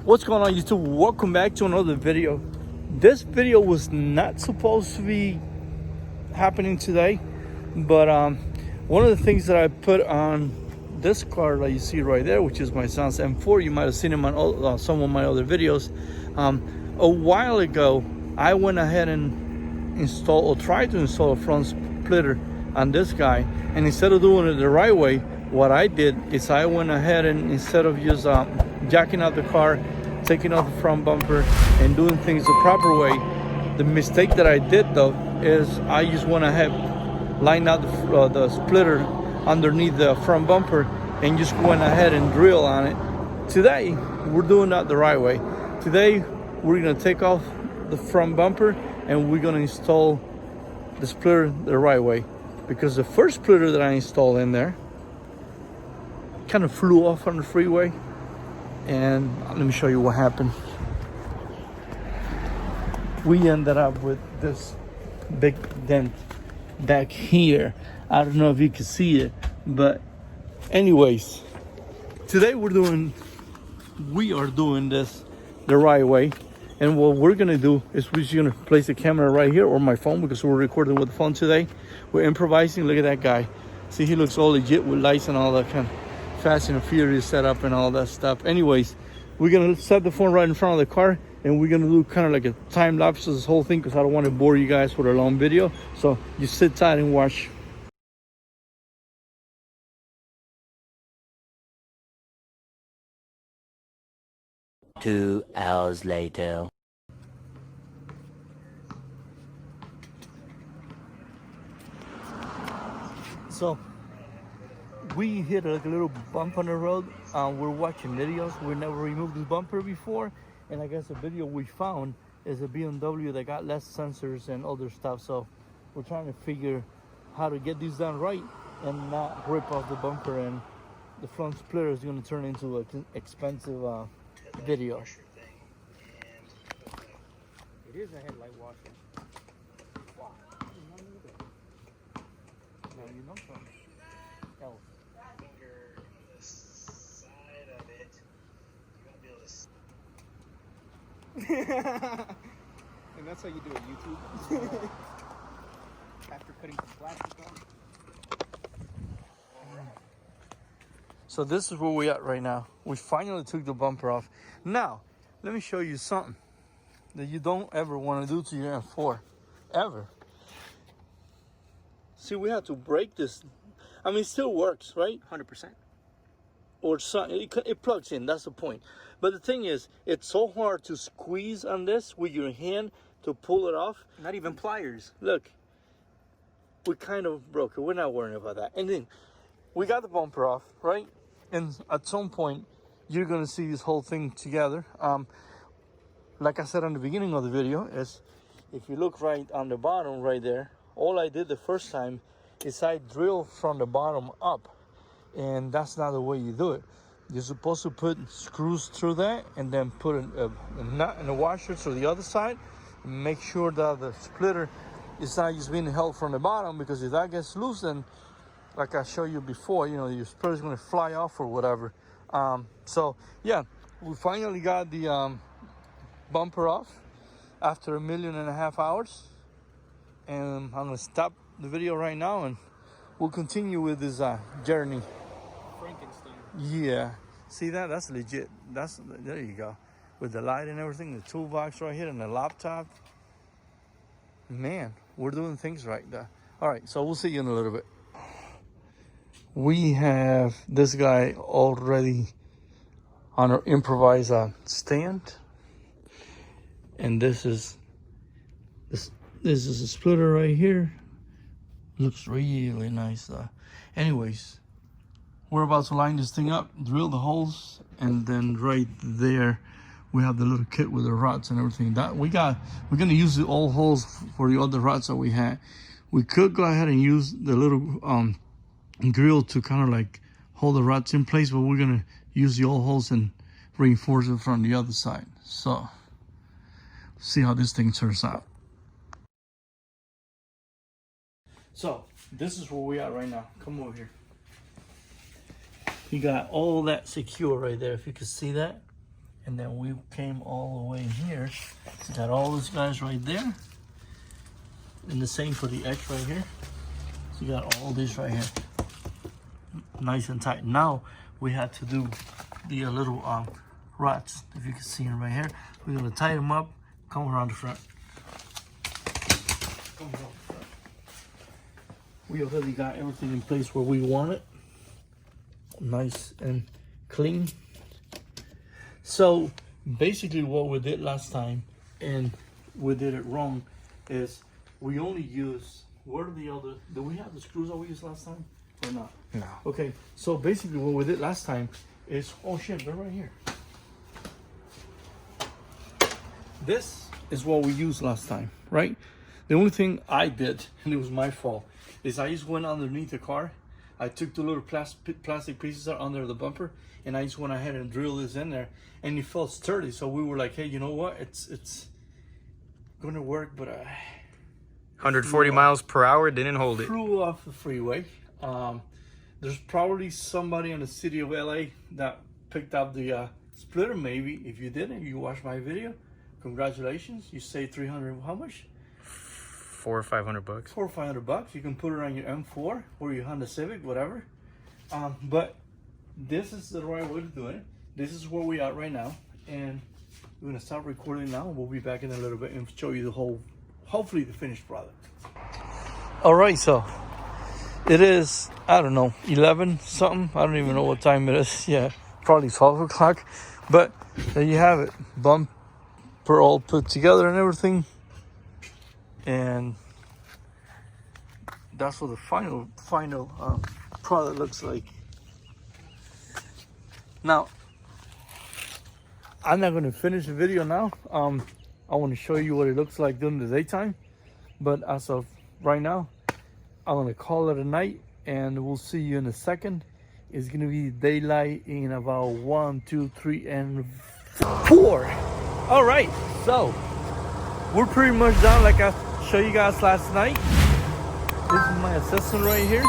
What's going on, YouTube? Welcome back to another video. This video was not supposed to be happening today, but one of the things that I put on this car that you see right there, which is my son's M4, you might have seen him on some of my other videos. A while ago, I went ahead and installed or tried to install a front splitter on this guy, and instead of doing it the right way, what I did is I went ahead and instead of just jacking out the car, taking off the front bumper and doing things the proper way, the mistake that I did though is I just went ahead, lined out the splitter underneath the front bumper and just went ahead and drill on it. Today we're doing that the right way. Today we're gonna take off the front bumper and we're gonna install the splitter the right way, because the first splitter that I installed in there kind of flew off on the freeway, and let me show you what happened. We ended up with this big dent back here. I don't know if you can see it, but anyways, today we are doing this the right way. And what we're gonna do is we're just gonna place the camera right here, or my phone, because we're recording with the phone today. We're improvising. Look at that guy. See, he looks all legit with lights and all that kind of Fast and Furious setup and all that stuff. Anyways, we're gonna set the phone right in front of the car and we're gonna do kind of like a time lapse of this whole thing, because I don't want to bore you guys with a long video. So you sit tight and watch. Two hours later. So we hit like a little bump on the road. We're watching videos. We never removed this bumper before, and I guess the video we found is a BMW that got less sensors and other stuff. So we're trying to figure how to get this done right and not rip off the bumper, and the front splitter is going to turn into an expensive video. It is a headlight washer. Wow. Now you know something else. Side of it, you're gonna be able to. And that's how you do a YouTube. After putting some plastic on. So this is where we at right now. We finally took the bumper off. Now, let me show you something that you don't ever want to do to your M4, ever. See, we had to break this. I mean, it still works, right? 100%. Or something, it plugs in, that's the point. But the thing is, it's so hard to squeeze on this with your hand to pull it off. Not even pliers. Look, we kind of broke it. We're not worrying about that. And then we got the bumper off, right? And at some point, you're gonna see this whole thing together. Like I said in the beginning of the video, is if you look right on the bottom right there, all I did the first time is I drilled from the bottom up. And that's not the way you do it. You're supposed to put screws through that and then put a nut and a washer through the other side. And make sure that the splitter is not just being held from the bottom, because if that gets loose, then like I showed you before, you know, your splitter is going to fly off or whatever. So yeah, we finally got the bumper off after 1.5 million hours. And I'm going to stop the video right now and we'll continue with this journey. Frankenstein. Yeah, see that? That's legit. There you go. With the light and everything, the toolbox right here and the laptop. Man, we're doing things right there. All right, so we'll see you in a little bit. We have this guy already on our improvised stand. And this is a splitter right here. Looks really nice though. Anyways, we're about to line this thing up, drill the holes, and then right there we have the little kit with the rods and everything. That we're gonna use the old holes for the other rods that we had. We could go ahead and use the little grill to kind of like hold the rods in place, but we're gonna use the old holes and reinforce it from the other side. So see how this thing turns out. So this is where we are right now. Come over here. You got all that secure right there, if you can see that. And then we came all the way here. So got all these guys right there. And the same for the edge right here. So you got all these right here. Nice and tight. Now we have to do the little rods. If you can see them right here. We're gonna tie them up, come around the front. We already got everything in place where we want it. Nice and clean. So basically what we did last time, and we did it wrong, is we only use, what are the other, do we have the screws that we used last time or not? No. Okay, so basically what we did last time is, oh shit, they're right here. This is what we used last time, right? The only thing I did, and it was my fault, is I just went underneath the car. I took the little plastic pieces that are under the bumper, and I just went ahead and drilled this in there, and it felt sturdy. So we were like, hey, you know what? It's gonna work, but 140 miles per hour didn't hold it. Flew off the freeway. There's probably somebody in the city of LA that picked up the splitter. Maybe if you didn't, you watched my video. Congratulations, you saved 300. How much? $400 or $500. $400 or $500. You can put it on your M4 or your Honda Civic, whatever. But this is the right way to do it. This is where we are right now, and we're gonna stop recording now. We'll be back in a little bit and show you the whole, hopefully the finished product. All right, so it is, I don't know, 11 something. I don't even know what time it is. Yeah, probably 12 o'clock. But there you have it. Bumper all put together and everything. And that's what the final product looks like. Now, I'm not going to finish the video now. I want to show you what it looks like during the daytime. But as of right now, I'm going to call it a night, and we'll see you in a second. It's going to be daylight in about 1, 2, 3, and 4. All right, so we're pretty much done like I showed you guys last night. This is my assistant right here.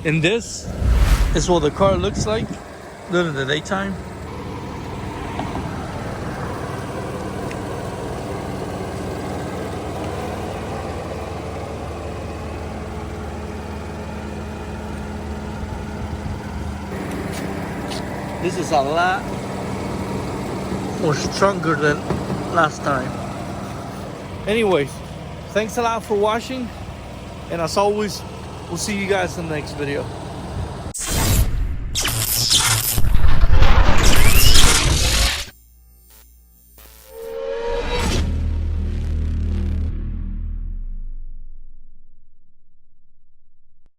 And this is what the car looks like during the daytime. This is a lot more stronger than last time. Anyways, thanks a lot for watching, and as always, we'll see you guys in the next video.